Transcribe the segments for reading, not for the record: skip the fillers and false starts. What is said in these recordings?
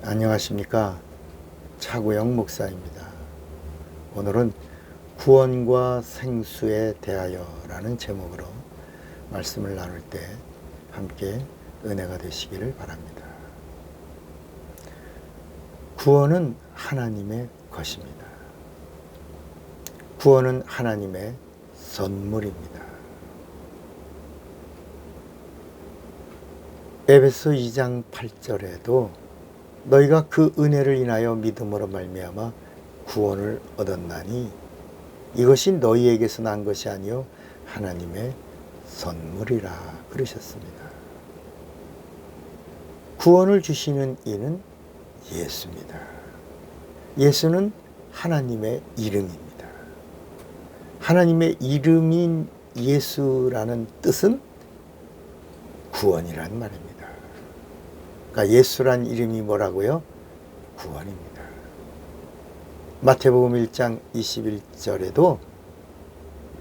안녕하십니까. 차구영 목사입니다. 오늘은 구원과 생수에 대하여 라는 제목으로 말씀을 나눌 때 함께 은혜가 되시기를 바랍니다. 구원은 하나님의 것입니다. 구원은 하나님의 선물입니다. 에베소 2장 8절에도 너희가 그 은혜를 인하여 믿음으로 말미암아 구원을 얻었나니 이것이 너희에게서 난 것이 아니요 하나님의 선물이라 그러셨습니다. 구원을 주시는 이는 예수입니다. 예수는 하나님의 이름입니다. 하나님의 이름인 예수라는 뜻은 구원이라는 말입니다. 그러니까 예수란 이름이 뭐라고요? 구원입니다. 마태복음 1장 21절에도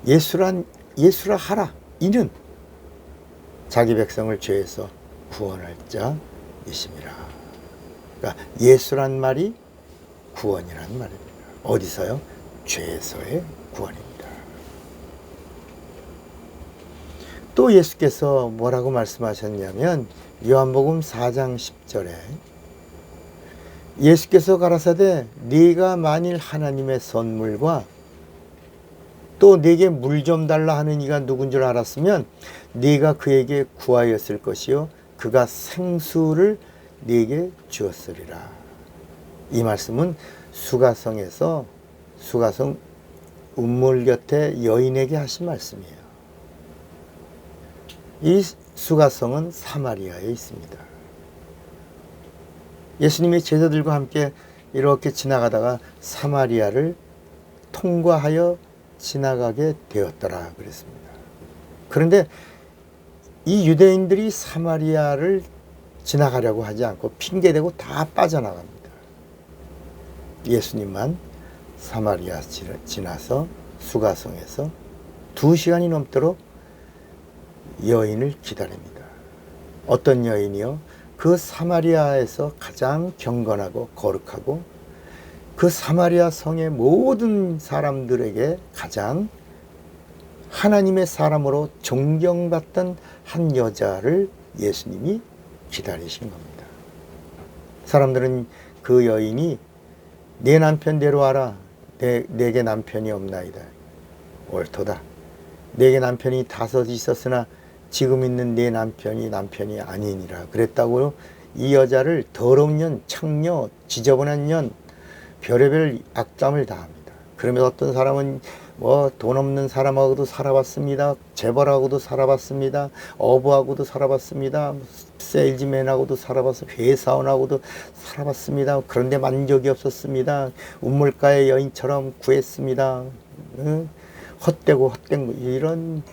예수라 하라. 이는 자기 백성을 죄에서 구원할 자이심이라. 그러니까 예수란 말이 구원이라는 말입니다. 어디서요? 죄에서의 구원입니다. 또 예수께서 뭐라고 말씀하셨냐면 요한복음 4장 10절에 예수께서 가라사대 네가 만일 하나님의 선물과 또 네게 물 좀 달라 하는 이가 누군 줄 알았으면 네가 그에게 구하였을 것이요 그가 생수를 네게 주었으리라. 이 말씀은 수가성에서 수가성 운물 곁에 여인에게 하신 말씀이에요. 이 수가성은 사마리아에 있습니다. 예수님이 제자들과 함께 이렇게 지나가다가 사마리아를 통과하여 지나가게 되었더라 그랬습니다. 그런데 이 유대인들이 사마리아를 지나가려고 하지 않고 핑계대고 다 빠져나갑니다. 예수님만 사마리아 지나서 수가성에서 2시간이 넘도록 여인을 기다립니다. 어떤 여인이요? 그 사마리아에서 가장 경건하고 거룩하고 그 사마리아 성의 모든 사람들에게 가장 하나님의 사람으로 존경받던 한 여자를 예수님이 기다리신 겁니다. 사람들은 그 여인이 내 남편 데려와라. 내게 남편이 없나이다. 옳도다. 내게 남편이 5 있었으나 지금 있는 내 남편이 아니니라 그랬다고요. 이 여자를 더러운 년, 창녀, 지저분한 년, 별의별 악담을 다합니다. 그러면 어떤 사람은 돈 없는 사람하고도 살아봤습니다. 재벌하고도 살아봤습니다. 어부하고도 살아봤습니다. 세일즈맨하고도 살아봤습니다. 회사원하고도 살아봤습니다. 그런데 만족이 없었습니다. 운물가의 여인처럼 구했습니다. 헛되고 헛된 거 이런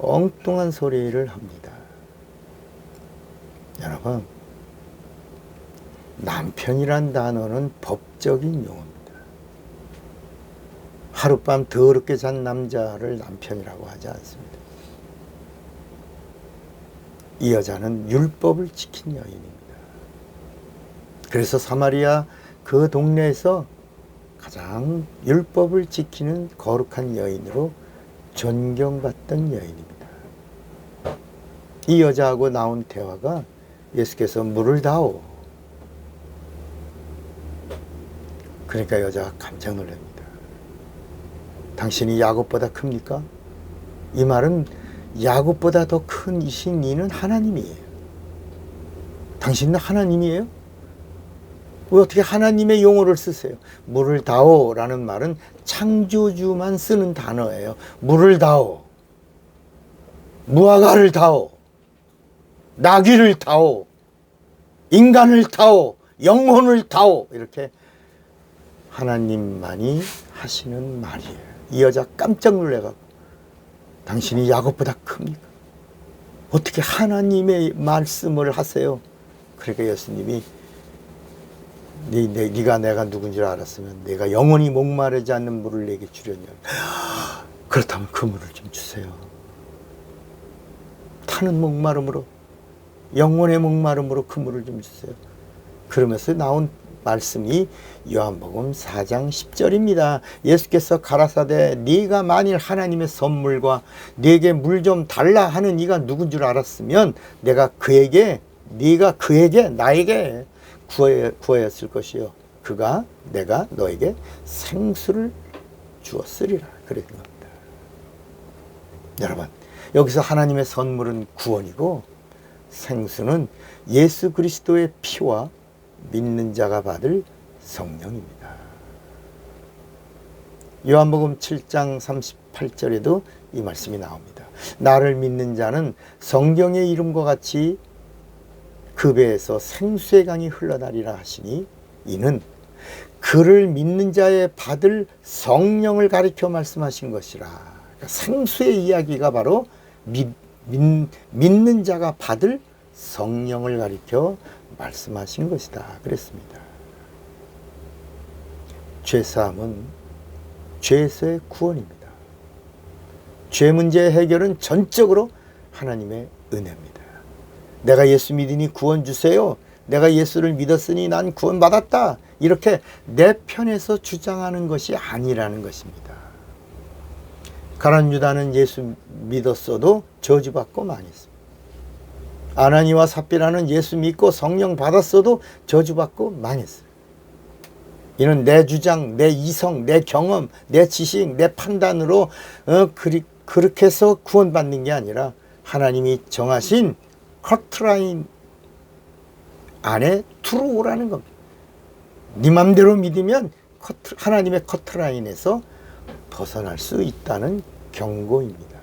엉뚱한 소리를 합니다. 여러분, 남편이란 단어는 법적인 용어입니다. 하룻밤 더럽게 잔 남자를 남편이라고 하지 않습니다. 이 여자는 율법을 지킨 여인입니다. 그래서 사마리아 그 동네에서 가장 율법을 지키는 거룩한 여인으로 존경받던 여인입니다. 이 여자하고 나온 대화가 예수께서 물을 다오. 그러니까 여자가 깜짝 놀랍니다. 당신이 야곱보다 큽니까? 이 말은 야곱보다 더 큰 이신 이는 하나님이에요. 당신은 하나님이에요? 왜 어떻게 하나님의 용어를 쓰세요? 물을 다오라는 말은 창조주만 쓰는 단어예요. 물을 다오, 무화과를 다오, 나귀를 다오, 인간을 다오, 영혼을 다오 이렇게 하나님만이 하시는 말이에요. 이 여자 깜짝 놀래갖고 당신이 야곱보다 큽니까? 어떻게 하나님의 말씀을 하세요? 그러니까 예수님이 네가 내가 누군지 알았으면 내가 영원히 목마르지 않는 물을 내게 주려냐. 그렇다면 그 물을 좀 주세요. 타는 목마름으로 영혼의 목마름으로 그 물을 좀 주세요. 그러면서 나온 말씀이 요한복음 4장 10절입니다. 예수께서 가라사대 네가 만일 하나님의 선물과 네게 물 좀 달라 하는 이가 누군 줄 알았으면 네가 나에게 구하였을 것이요 내가 너에게 생수를 주었으리라 그랬는 겁니다. 여러분, 여기서 하나님의 선물은 구원이고 생수는 예수 그리스도의 피와 믿는 자가 받을 성령입니다. 요한복음 7장 38절에도 이 말씀이 나옵니다. 나를 믿는 자는 성경의 이름과 같이 그 배에서 생수의 강이 흘러나리라 하시니 이는 그를 믿는 자에 받을 성령을 가리켜 말씀하신 것이라. 그러니까 생수의 이야기가 바로 믿는 자가 받을 성령을 가리켜 말씀하신 것이다 그랬습니다. 죄사함은 죄에서의 구원입니다. 죄 문제의 해결은 전적으로 하나님의 은혜입니다. 내가 예수 믿으니 구원 주세요. 내가 예수를 믿었으니 난 구원받았다. 이렇게 내 편에서 주장하는 것이 아니라는 것입니다. 가룟 유다는 예수 믿었어도 저주받고 망했습니다. 아나니와 삽비라는 예수 믿고 성령 받았어도 저주받고 망했어요. 이는 내 주장, 내 이성, 내 경험, 내 지식, 내 판단으로 그렇게 해서 구원받는 게 아니라 하나님이 정하신 커트라인 안에 들어오라는 겁니다. 네 맘대로 믿으면 하나님의 커트라인에서 벗어날 수 있다는 경고입니다.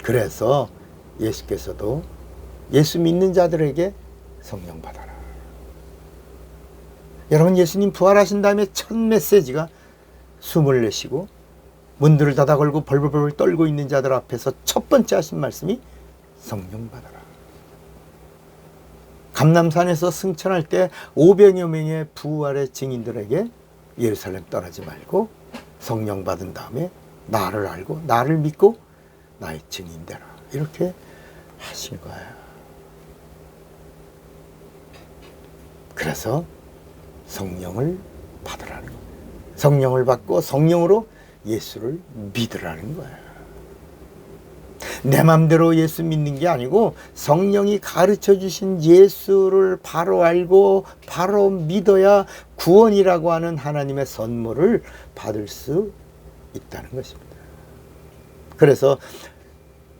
그래서 예수께서도 예수 믿는 자들에게 성령 받아라. 여러분, 예수님 부활하신 다음에 첫 메시지가 숨을 내쉬고 문들을 닫아 걸고 벌벌벌 떨고 있는 자들 앞에서 첫 번째 하신 말씀이 성령 받아라. 감람산에서 승천할 때 500여 명의 부활의 증인들에게 예루살렘 떠나지 말고 성령 받은 다음에 나를 알고 나를 믿고 나의 증인 되라. 이렇게 하신 거예요. 그래서 성령을 받으라는 겁니다. 성령을 받고 성령으로 예수를 믿으라는 거예요. 내 맘대로 예수 믿는 게 아니고 성령이 가르쳐 주신 예수를 바로 알고 바로 믿어야 구원이라고 하는 하나님의 선물을 받을 수 있다는 것입니다. 그래서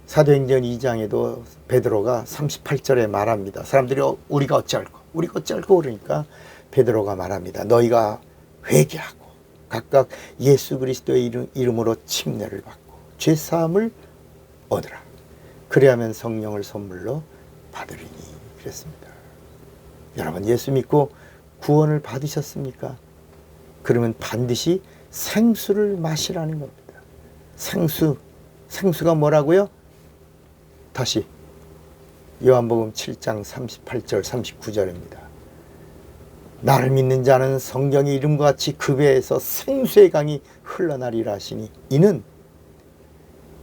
사도행전 2장에도 베드로가 38절에 말합니다. 사람들이 우리가 어찌할꼬 그러니까 베드로가 말합니다. 너희가 회개하고 각각 예수 그리스도의 이름으로 침례를 받고 죄사함을 얻으라. 그래야만 성령을 선물로 받으리니 그랬습니다. 여러분, 예수 믿고 구원을 받으셨습니까? 그러면 반드시 생수를 마시라는 겁니다. 생수가 뭐라고요? 다시 요한복음 7장 38절 39절입니다. 나를 믿는 자는 성경의 이름과 같이 그 배에서 생수의 강이 흘러나리라 하시니 이는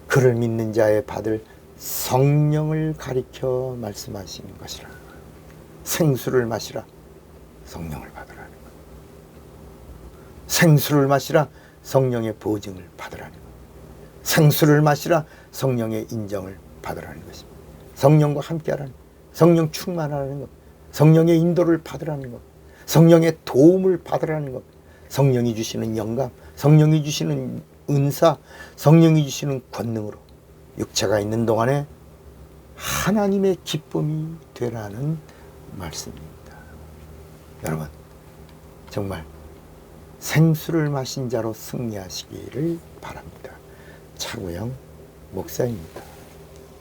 그를 믿는 자에 받을 성령을 가리켜 말씀하시는 것이라. 생수를 마시라, 성령을 받으라는 것. 생수를 마시라, 성령의 보증을 받으라는 것. 생수를 마시라, 성령의 인정을 받으라는 것입니다. 성령과 함께하라는 것. 성령 충만하라는 것. 성령의 인도를 받으라는 것. 성령의 도움을 받으라는 것. 성령이 주시는 영감, 성령이 주시는 은사, 성령이 주시는 권능으로 육체가 있는 동안에 하나님의 기쁨이 되라는 말씀입니다. 여러분, 정말 생수를 마신 자로 승리하시기를 바랍니다. 차구영 목사입니다.